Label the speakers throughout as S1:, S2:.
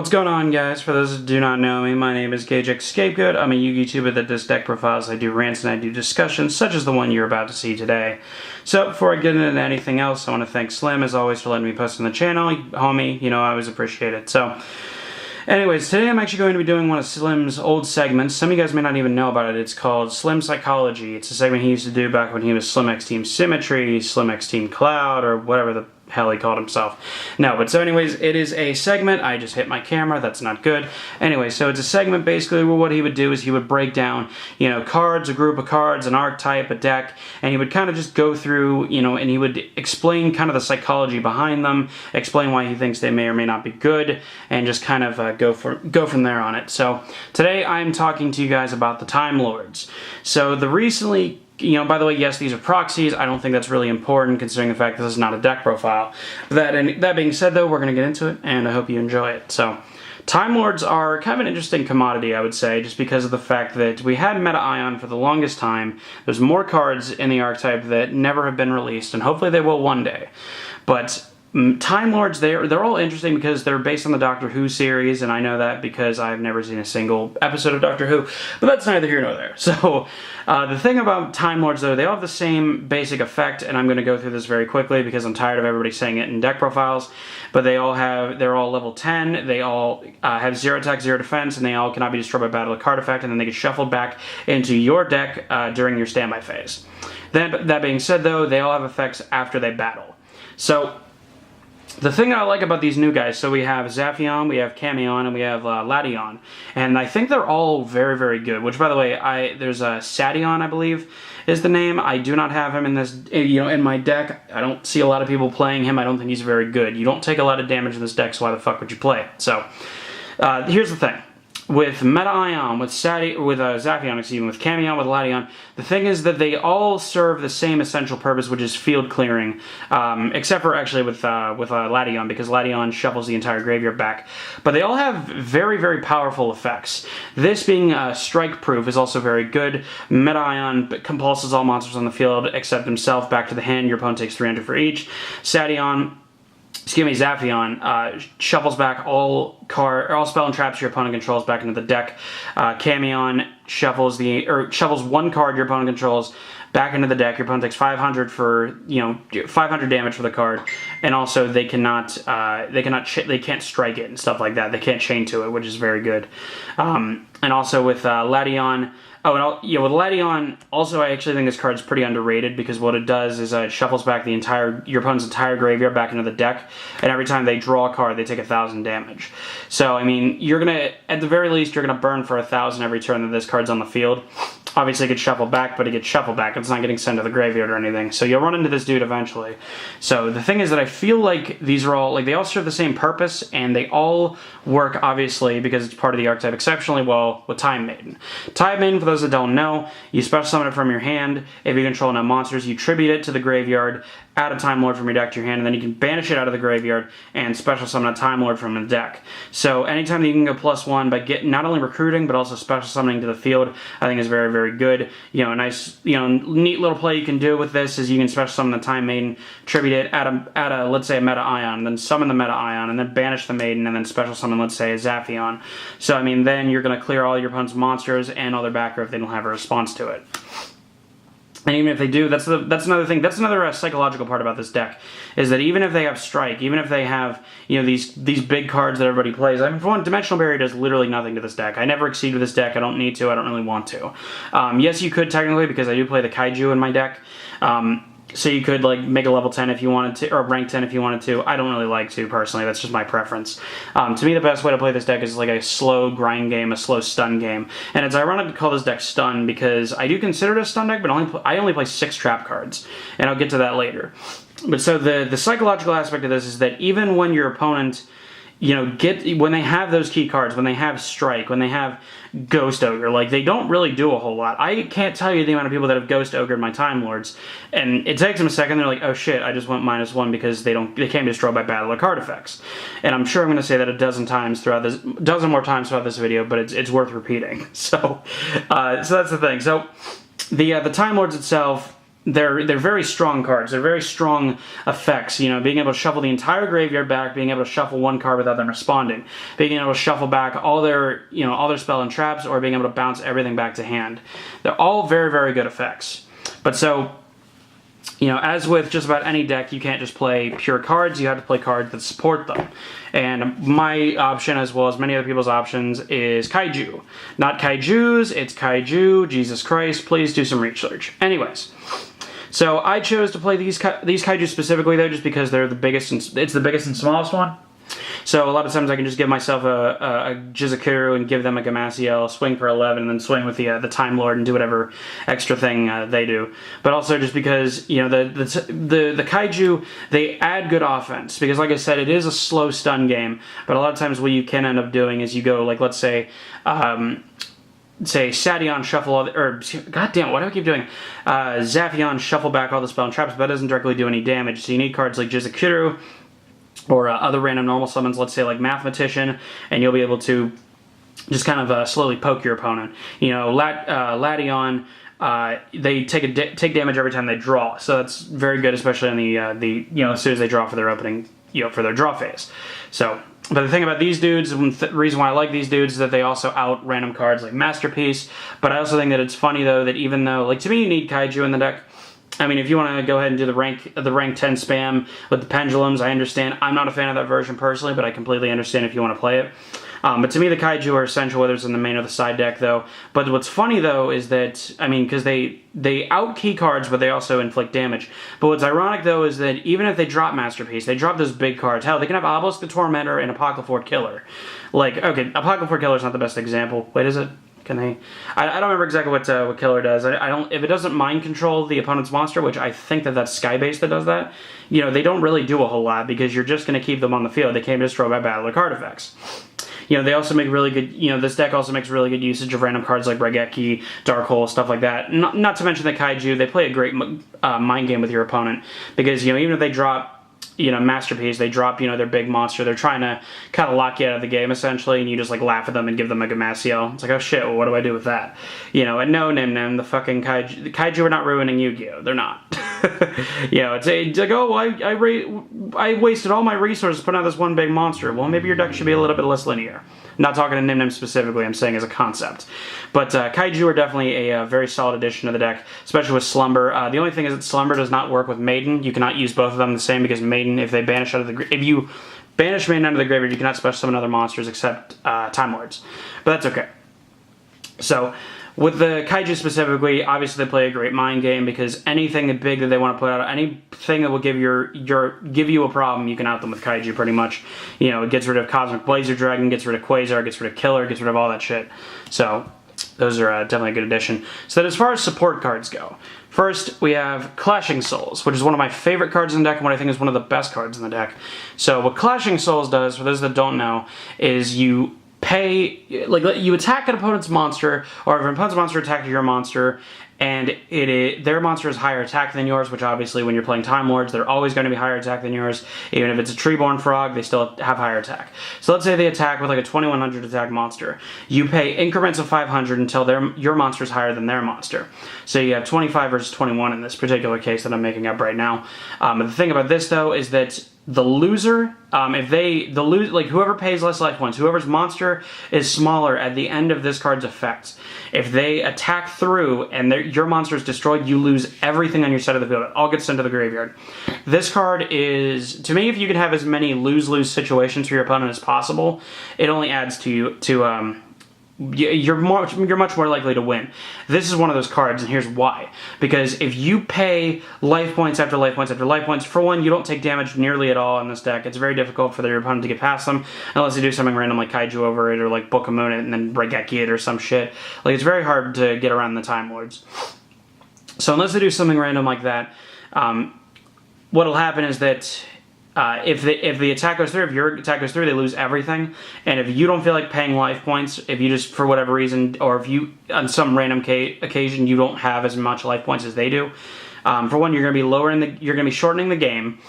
S1: What's going on, guys? For those who do not know me, my name is Kaiju Scapegoat. I'm a Yu-Gi YouTuber that does deck profiles. I do rants and I do discussions, such as the one you're about to see today. So, before I get into anything else, I want to thank Slim, as always, for letting me post on the channel. Homie, you know, I always appreciate it. So, anyways, today I'm actually going to be doing one of Slim's old segments. Some of you guys may not even know about it. It's called Slim Psychology. It's a segment he used to do back when he was Slim X Team Symmetry, Slim X Team Cloud, or whatever the hell he called himself. No, but so anyways, it is a segment. I just hit my camera. That's not good. Anyway, so it's a segment basically where what he would do is he would break down, you know, cards, a group of cards, an archetype, a deck, and he would kind of just go through, you know, and he would explain kind of the psychology behind them, explain why he thinks they may or may not be good, and just kind of go from there on it. So today I'm talking to you guys about the Timelords. So the recently, you know, by the way, yes, these are proxies. I don't think that's really important considering the fact that this is not a deck profile. That being said, though, we're going to get into it, and I hope you enjoy it. So, Timelords are kind of an interesting commodity, I would say, just because of the fact that we had Meta Ion for the longest time. There's more cards in the archetype that never have been released, and hopefully they will one day. But Timelords, they're all interesting because they're based on the Doctor Who series, and I know that because I've never seen a single episode of Doctor Who, but that's neither here nor there. So, the thing about Timelords, though, they all have the same basic effect, and I'm going to go through this very quickly because I'm tired of everybody saying it in deck profiles, but they're all level 10, they all have 0 attack, 0 defense, and they all cannot be destroyed by battle of card effect, and then they get shuffled back into your deck during your standby phase. That being said, though, they all have effects after they battle. So, the thing that I like about these new guys, so we have Zaphion, we have Camion, and we have Ladion, and I think they're all very, very good, which, by the way, there's a Sadion, I believe, is the name. I do not have him in this, you know, in my deck. I don't see a lot of people playing him. I don't think he's very good. You don't take a lot of damage in this deck, so why the fuck would you play it? So, here's the thing. With Meta Ion, with Zaphion, excuse me, with Camion, with Ladion, the thing is that they all serve the same essential purpose, which is field clearing, except for actually with Ladion, because Ladion shuffles the entire graveyard back. But they all have very, very powerful effects. This being strike-proof is also very good. Meta Ion compulses all monsters on the field except himself back to the hand. Your opponent takes 300 for each. Zaphion shuffles back all spell and traps your opponent controls back into the deck. Camion shuffles one card your opponent controls back into the deck. Your opponent takes 500 for, you know, 500 damage for the card, and also they can't strike it and stuff like that. They can't chain to it, which is very good. And also with Ladion. Oh, and with Ladion, also I actually think this card's pretty underrated because what it does is it shuffles back your opponent's entire graveyard back into the deck, and every time they draw a card, they take 1,000 damage. So, I mean, at the very least, you're gonna burn for 1,000 every turn that this card's on the field. Obviously, it gets shuffled back, but it gets shuffled back. It's not getting sent to the graveyard or anything. So you'll run into this dude eventually. So the thing is that I feel like these are all, like, they all serve the same purpose, and they all work, obviously, because it's part of the archetype exceptionally well with Time Maiden. Time Maiden, for those that don't know, you special summon it from your hand. If you control no monsters, you tribute it to the graveyard, add a Time Lord from your deck to your hand, and then you can banish it out of the graveyard and special summon a Time Lord from the deck. So anytime that you can go +1 by not only recruiting, but also special summoning to the field, I think is very, very good. You know, a nice, you know, neat little play you can do with this is you can special summon the Time Maiden, tribute it, add a let's say a Meta Ion, then summon the Meta Ion, and then banish the Maiden, and then special summon, let's say, a Zaphion. So, I mean, then you're going to clear all your opponent's monsters and all their back row if they don't have a response to it. And even if they do, that's another thing. That's another psychological part about this deck, is that even if they have Strike, even if they have, you know, these big cards that everybody plays. I mean, for one, Dimensional Barrier does literally nothing to this deck. I never exceed with this deck. I don't need to. I don't really want to. Yes, you could technically, because I do play the Kaiju in my deck. So you could, like, make a level 10 if you wanted to, or rank 10 if you wanted to. I don't really like to, personally. That's just my preference. To me, the best way to play this deck is like a slow grind game, a slow stun game. And it's ironic to call this deck stun because I do consider it a stun deck, but I only play 6 trap cards. And I'll get to that later. But so the psychological aspect of this is that even when your opponent, you know, when they have those key cards, when they have Strike, when they have Ghost Ogre, like, they don't really do a whole lot. I can't tell you the amount of people that have Ghost Ogred my Time Lords, and it takes them a second, they're like, oh shit, I just went -1 because they can't be destroyed by battle or card effects. And I'm sure I'm going to say that a dozen more times throughout this video, but it's worth repeating. So that's the thing. So the Time Lords itself, they're very strong cards. They're very strong effects. You know, being able to shuffle the entire graveyard back, being able to shuffle one card without them responding, being able to shuffle back all their spell and traps, or being able to bounce everything back to hand. They're all very, very good effects. But so, you know, as with just about any deck, you can't just play pure cards. You have to play cards that support them. And my option, as well as many other people's options, is Kaiju. Not Kaijus, it's Kaiju. Jesus Christ, please do some research. Anyways, so I chose to play these Kaiju specifically, though, just because they're the biggest, it's the biggest and smallest one. So a lot of times I can just give myself a Jizakuru and give them a Gamasiel, swing for 11, and then swing with the Timelord and do whatever extra thing they do. But also just because, you know, the Kaiju, they add good offense. Because like I said, it is a slow stun game. But a lot of times what you can end up doing is you go, like, let's say Sadion shuffle all the, or goddamn, what do I keep doing? Zaphion shuffle back all the spell and traps, but that doesn't directly do any damage. So you need cards like Jizakuru, or other random normal summons, let's say like Mathematician, and you'll be able to just kind of slowly poke your opponent. You know, Lation, they take damage every time they draw, so that's very good, especially in the you know, as soon as they draw for their opening, you know, for their draw phase. So, but the thing about these dudes, the reason why I like these dudes is that they also out random cards like Masterpiece. But I also think that it's funny though that even though, like, to me, you need Kaiju in the deck. I mean, if you want to go ahead and do the rank 10 spam with the pendulums, I understand. I'm not a fan of that version personally, but I completely understand if you want to play it. But to me, the Kaiju are essential, whether it's in the main or the side deck, though. But what's funny, though, is that, I mean, because they out-key cards, but they also inflict damage. But what's ironic, though, is that even if they drop Masterpiece, they drop those big cards. Hell, they can have Obelisk the Tormentor and Apocryphal Killer. Like, okay, Apocryphal Killer is not the best example. Wait, is it? Can they? I don't remember exactly what Killer does. I don't. If it doesn't mind control the opponent's monster, which I think that's Skybase that does that, you know, they don't really do a whole lot because you're just going to keep them on the field. They can't be destroyed by battle or card effects. You know, they also make really good, you know, this deck also makes really good usage of random cards like Regeki, Dark Hole, stuff like that. Not to mention the Kaiju, they play a great mind game with your opponent because, you know, even if they drop, you know, Masterpiece, they drop, you know, their big monster, they're trying to kind of lock you out of the game, essentially, and you just, like, laugh at them and give them a Gamasiel. It's like, oh shit, well, what do I do with that? You know, and no, Nim Nim, the fucking Kaiju, the Kaiju are not ruining Yu-Gi-Oh! They're not. You know, it's like, oh, I wasted all my resources putting out this one big monster. Well, maybe your deck should be a little bit less linear. I'm not talking to Nim Nim specifically, I'm saying as a concept. But Kaiju are definitely a very solid addition to the deck, especially with Slumber. The only thing is that Slumber does not work with Maiden. You cannot use both of them the same because Maiden, if they banish out of the if you banish Maiden out of the graveyard, you cannot special summon other monsters except Timelords. But that's okay. So, with the Kaiju specifically, obviously they play a great mind game because anything big that they want to put out, anything that will give you a problem, you can out them with Kaiju pretty much. You know, it gets rid of Cosmic Blazer Dragon, gets rid of Quasar, gets rid of Killer, gets rid of all that shit. So, those are definitely a good addition. So then as far as support cards go, first we have Clashing Souls, which is one of my favorite cards in the deck and what I think is one of the best cards in the deck. So what Clashing Souls does, for those that don't know, is you pay, like, you attack an opponent's monster, or if an opponent's monster attacks your monster, and their monster is higher attack than yours, which obviously when you're playing Time Lords, they're always going to be higher attack than yours. Even if it's a Treeborn Frog, they still have higher attack. So let's say they attack with like a 2100 attack monster. You pay increments of 500 until your monster is higher than their monster. So you have 25 versus 21 in this particular case that I'm making up right now. But the thing about this though is that the loser, like whoever pays less life points, whoever's monster is smaller at the end of this card's effect, if they attack through and your monster is destroyed, you lose everything on your side of the field. It all gets sent to the graveyard. This card is, to me, if you can have as many lose-lose situations for your opponent as possible, it only adds to you're much more likely to win. This is one of those cards, and here's why. Because if you pay life points after life points after life points, for one, you don't take damage nearly at all in this deck. It's very difficult for your opponent to get past them, unless they do something random like Kaiju over it, or like Book of Moon it, and then Regeki it, or some shit. Like, it's very hard to get around the Time Lords. So unless they do something random like that, what'll happen is that if the attack goes through, if your attack goes through, they lose everything. And if you don't feel like paying life points, if you just, for whatever reason, or if you, on some random occasion, you don't have as much life points as they do, for one, you're going to be shortening the game.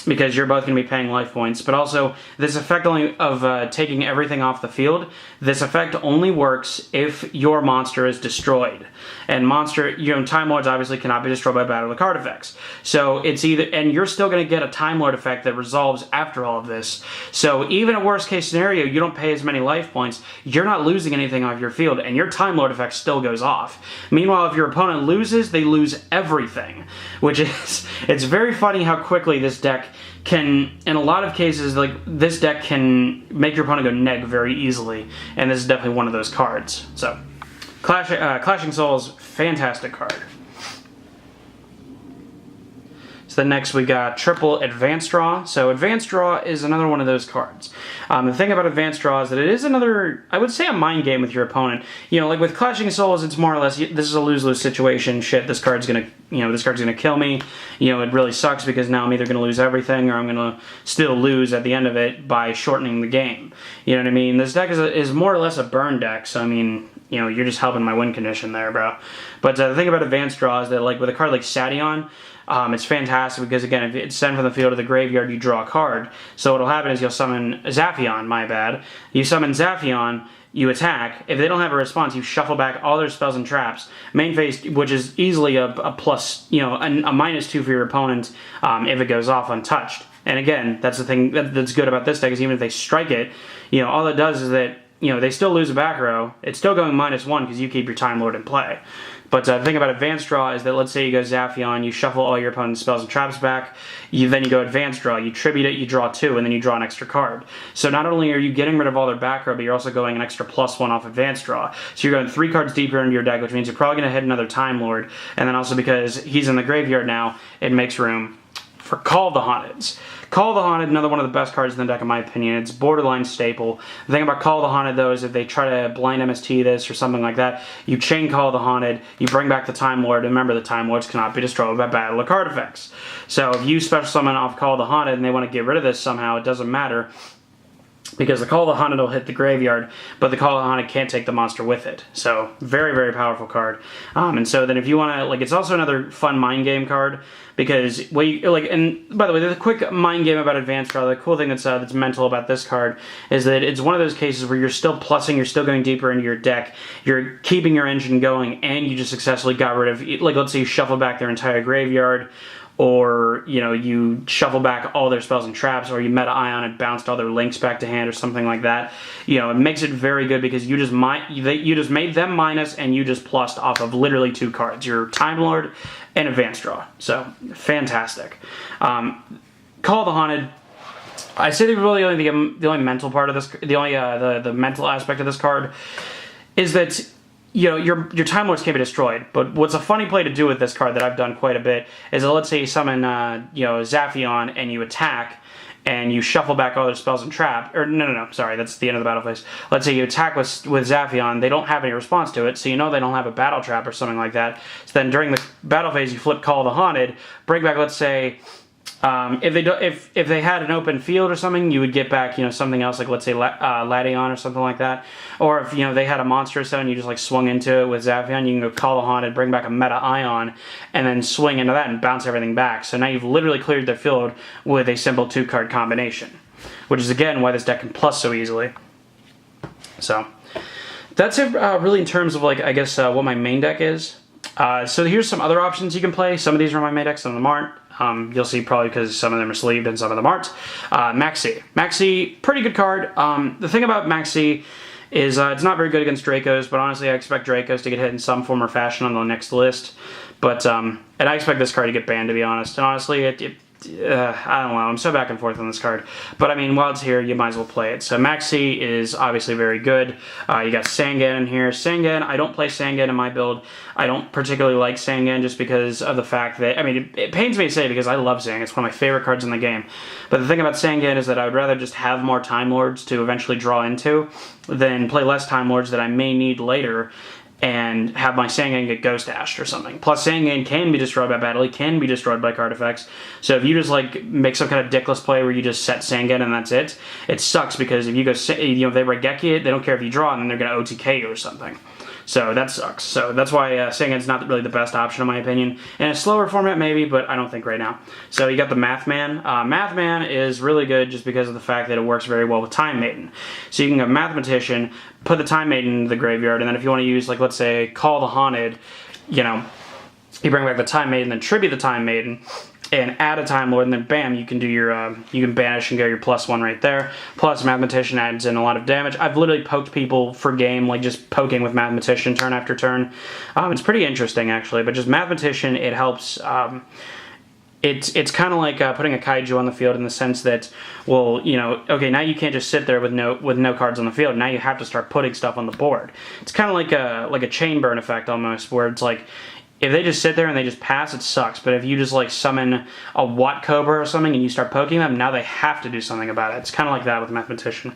S1: because you're both going to be paying life points. But also, this effect of taking everything off the field, this effect only works if your monster is destroyed. And Time Lords obviously cannot be destroyed by battle of the card effects. So it's either, and you're still going to get a Time Lord effect that resolves after all of this. So even a worst case scenario, you don't pay as many life points, you're not losing anything off your field, and your Time Lord effect still goes off. Meanwhile, if your opponent loses, they lose everything, which is, it's very funny how quickly this deck can, in a lot of cases, like, this deck can make your opponent go neg very easily, and this is definitely one of those cards. So, Clashing Souls, fantastic card. So then next we got triple Advanced Draw. So Advanced Draw is another one of those cards. The thing about Advanced Draw is that it is another, I would say, a mind game with your opponent. You know, like with Clashing Souls, it's more or less, this is a lose-lose situation. Shit, this card's gonna kill me. You know, it really sucks because now I'm either gonna lose everything or I'm gonna still lose at the end of it by shortening the game. You know what I mean? This deck is more or less a burn deck, so I mean, you know, you're just helping my win condition there, bro. But the thing about Advanced Draw is that, like, with a card like Sation, it's fantastic because, again, if it's sent from the field to the graveyard, you draw a card. So what'll happen is you'll summon Zaffion, You summon Zaffion, you attack. If they don't have a response, you shuffle back all their spells and traps. Main phase, which is easily a plus, you know, a -2 for your opponent if it goes off untouched. And again, that's the thing that's good about this deck is even if they strike it, you know, all it does is that, you know, they still lose a back row. It's still going -1 because you keep your Time Lord in play. But the thing about Advanced Draw is that, let's say you go Zaffion, you shuffle all your opponent's spells and traps back, then you go Advanced Draw, you tribute it, you draw 2, and then you draw an extra card. So not only are you getting rid of all their back row, but you're also going an extra +1 off Advanced Draw. So you're going 3 cards deeper into your deck, which means you're probably going to hit another Time Lord. And then also because he's in the graveyard now, it makes room for Call of the Haunteds. Call of the Haunted, another one of the best cards in the deck in my opinion. It's borderline staple. The thing about Call of the Haunted though is if they try to blind MST this or something like that, you chain Call of the Haunted, you bring back the Time Lord, and remember the Time Lords cannot be destroyed by battle of card effects. So if you special summon off Call of the Haunted and they want to get rid of this somehow, it doesn't matter. Because the Call of the Haunted will hit the graveyard, but the Call of the Haunted can't take the monster with it. So, very, very powerful card. And so then if you want to, like, it's also another fun mind game card, because, and by the way, the quick mind game about Advanced Draw, the cool thing that's mental about this card is that it's one of those cases where you're still plussing, you're still going deeper into your deck, you're keeping your engine going, and you just successfully got rid of, like, let's say you shuffle back their entire graveyard, or, you know, you shuffle back all their spells and traps, or you meta Ion and bounced all their links back to hand or something like that. You know, it makes it very good because you just made them minus and you just plussed off of literally 2 cards, your Time Lord and Advanced Draw. So, fantastic. Call of the Haunted, I say the only mental part of this, the mental aspect of this card is that, you know, your Time Lords can't be destroyed, but what's a funny play to do with this card that I've done quite a bit is that let's say you summon, you know, Zaffion and you attack, and you shuffle back all their spells and trap, or no, sorry, that's the end of the battle phase. Let's say you attack with Zaffion, they don't have any response to it, so you know they don't have a battle trap or something like that. So then during the battle phase, you flip Call of the Haunted, bring back, let's say, if they had an open field or something, you would get back, you know, something else, like let's say Lation or something like that. Or if, you know, they had a monster or so and you just like swung into it with Zaffion, you can go Call the Haunted, bring back a meta Ion, and then swing into that and bounce everything back. So now you've literally cleared their field with a simple 2-card combination, which is again why this deck can plus so easily. So that's it really in terms of, like, I guess what my main deck is. So here's some other options you can play. Some of these are my main deck, some of them aren't. You'll see probably because some of them are sleeved and some of them aren't. Maxi. Maxi, pretty good card. The thing about Maxi is it's not very good against Dracos, but honestly I expect Dracos to get hit in some form or fashion on the next list. But, and I expect this card to get banned, to be honest. And honestly, I don't know, I'm so back and forth on this card. But I mean, while it's here, you might as well play it. So Maxi is obviously very good. You got Sangan in here. Sangan, I don't play Sangan in my build. I don't particularly like Sangan just because of the fact that, I mean, it pains me to say because I love Sangan. It's one of my favorite cards in the game. But the thing about Sangan is that I would rather just have more Time Lords to eventually draw into than play less Time Lords that I may need later and have my Sangan get Ghost Ashed or something. Plus, Sangan can be destroyed by battle, he can be destroyed by card effects, so if you just, like, make some kind of dickless play where you just set Sangan and that's it, it sucks because if you go, you know, if they Regeki it, they don't care if you draw, and then they're going to OTK you or something. So that sucks. So that's why saying it's not really the best option in my opinion. In a slower format maybe, but I don't think right now. So you got the Math Man. Math Man is really good just because of the fact that it works very well with Time Maiden. So you can go Mathematician, put the Time Maiden into the graveyard, and then if you want to use, like, let's say, Call the Haunted, you know, you bring back the Time Maiden, then tribute the Time Maiden, and add a Time Lord, and then bam, you can do your, you can banish and go your +1 right there. Plus, Mathematician adds in a lot of damage. I've literally poked people for game, like just poking with Mathematician turn after turn. It's pretty interesting, actually, but just Mathematician, it helps. It's kind of like putting a Kaiju on the field in the sense that, well, you know, okay, now you can't just sit there with no cards on the field. Now you have to start putting stuff on the board. It's kind of like a chain burn effect almost, where it's like, if they just sit there and they just pass, it sucks. But if you just like summon a Watt Cobra or something and you start poking them, now they have to do something about it. It's kind of like that with Mathematician.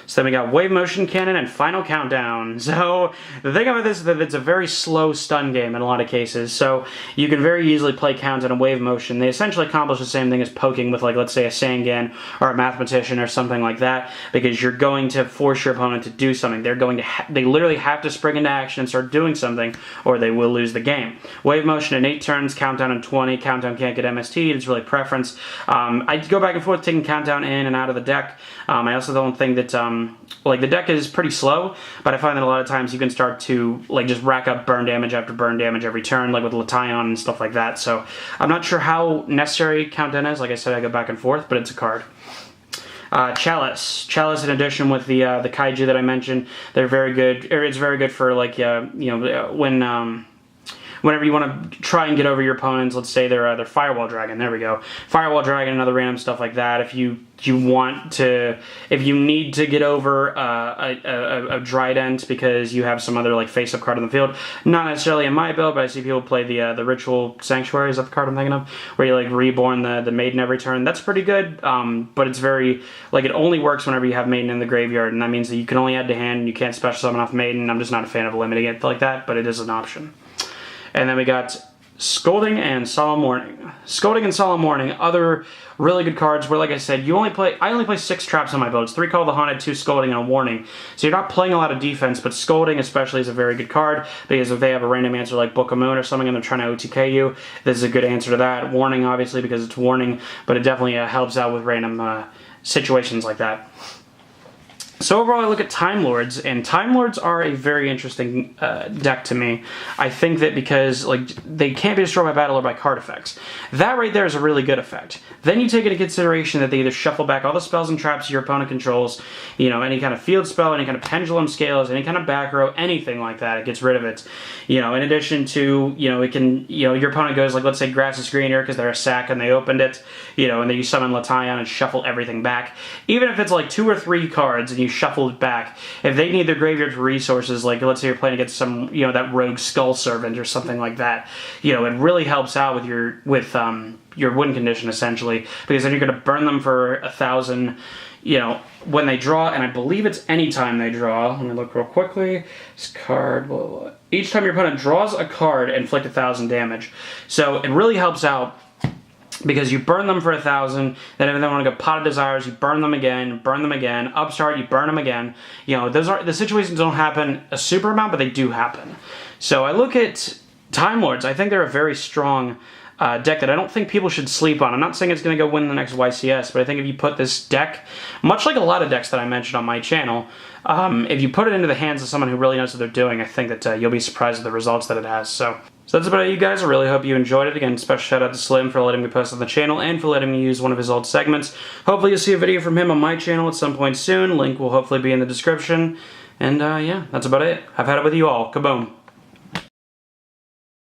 S1: So then we got Wave Motion Cannon and Final Countdown. So the thing about this is that it's a very slow stun game in a lot of cases. So you can very easily play Countdown and Wave Motion. They essentially accomplish the same thing as poking with, like, let's say a Sangan or a Mathematician or something like that, because you're going to force your opponent to do something. They're going to they literally have to spring into action and start doing something, or they will lose the game. Wave Motion in 8 turns, Countdown in 20. Countdown can't get MST. It's really preference. I go back and forth taking Countdown in and out of the deck. I also don't think that like, the deck is pretty slow, but I find that a lot of times you can start to, like, just rack up burn damage after burn damage every turn, like with Lation and stuff like that. So I'm not sure how necessary Countdown is. Like I said, I go back and forth, but it's a card. Chalice. Chalice, in addition with the Kaiju that I mentioned, they're very good. It's very good for, like, you know, when whenever you want to try and get over your opponents. Let's say they're Firewall Dragon. There we go. Firewall Dragon and other random stuff like that. If you need to get over a Trident because you have some other, like, face-up card on the field, not necessarily in my build, but I see people play the Ritual Sanctuary. Is that the card I'm thinking of? Where you, like, reborn the Maiden every turn. That's pretty good, but it's very, like, it only works whenever you have Maiden in the graveyard, and that means that you can only add to hand, and you can't special summon off Maiden. I'm just not a fan of limiting it like that, but it is an option. And then we got Scolding and Solemn Warning. Scolding and Solemn Warning, other really good cards where, like I said, I only play 6 traps on my builds. 3 Call the Haunted, 2 Scolding, and a Warning. So you're not playing a lot of defense, but Scolding especially is a very good card, because if they have a random answer like Book of Moon or something and they're trying to OTK you, this is a good answer to that. Warning, obviously, because it's Warning, but it definitely helps out with random situations like that. So overall, I look at Timelords, and Timelords are a very interesting deck to me. I think that because, like, they can't be destroyed by battle or by card effects. That right there is a really good effect. Then you take into consideration that they either shuffle back all the spells and traps your opponent controls, you know, any kind of field spell, any kind of pendulum scales, any kind of back row, anything like that, it gets rid of it. You know, in addition to, you know, it can, you know, your opponent goes, like, let's say Grass is greener because they're a sack and they opened it, you know, and then you summon Lation and shuffle everything back. Even if it's like 2 or 3 cards and you shuffle it back, if they need their graveyard for resources, like let's say you're playing against some, you know, that rogue Skull Servant or something like that, you know, it really helps out with your win condition essentially, because then you're going to burn them for 1,000, you know, when they draw, and I believe it's any time they draw. Let me look real quickly. This card, blah, blah, blah. Each time your opponent draws a card, inflict 1,000 damage. So it really helps out, because you burn them for 1,000, then if they want to go Pot of Desires, you burn them again, Upstart, you burn them again. You know, the situations don't happen a super amount, but they do happen. So I look at Timelords. I think they're a very strong deck that I don't think people should sleep on. I'm not saying it's going to go win the next YCS, but I think if you put this deck, much like a lot of decks that I mentioned on my channel, if you put it into the hands of someone who really knows what they're doing, I think that you'll be surprised at the results that it has. So that's about it, you guys. I really hope you enjoyed it. Again, special shout out to Slim for letting me post on the channel and for letting me use one of his old segments. Hopefully you'll see a video from him on my channel at some point soon. Link will hopefully be in the description. And yeah, that's about it. I've had it with you all. Kaboom.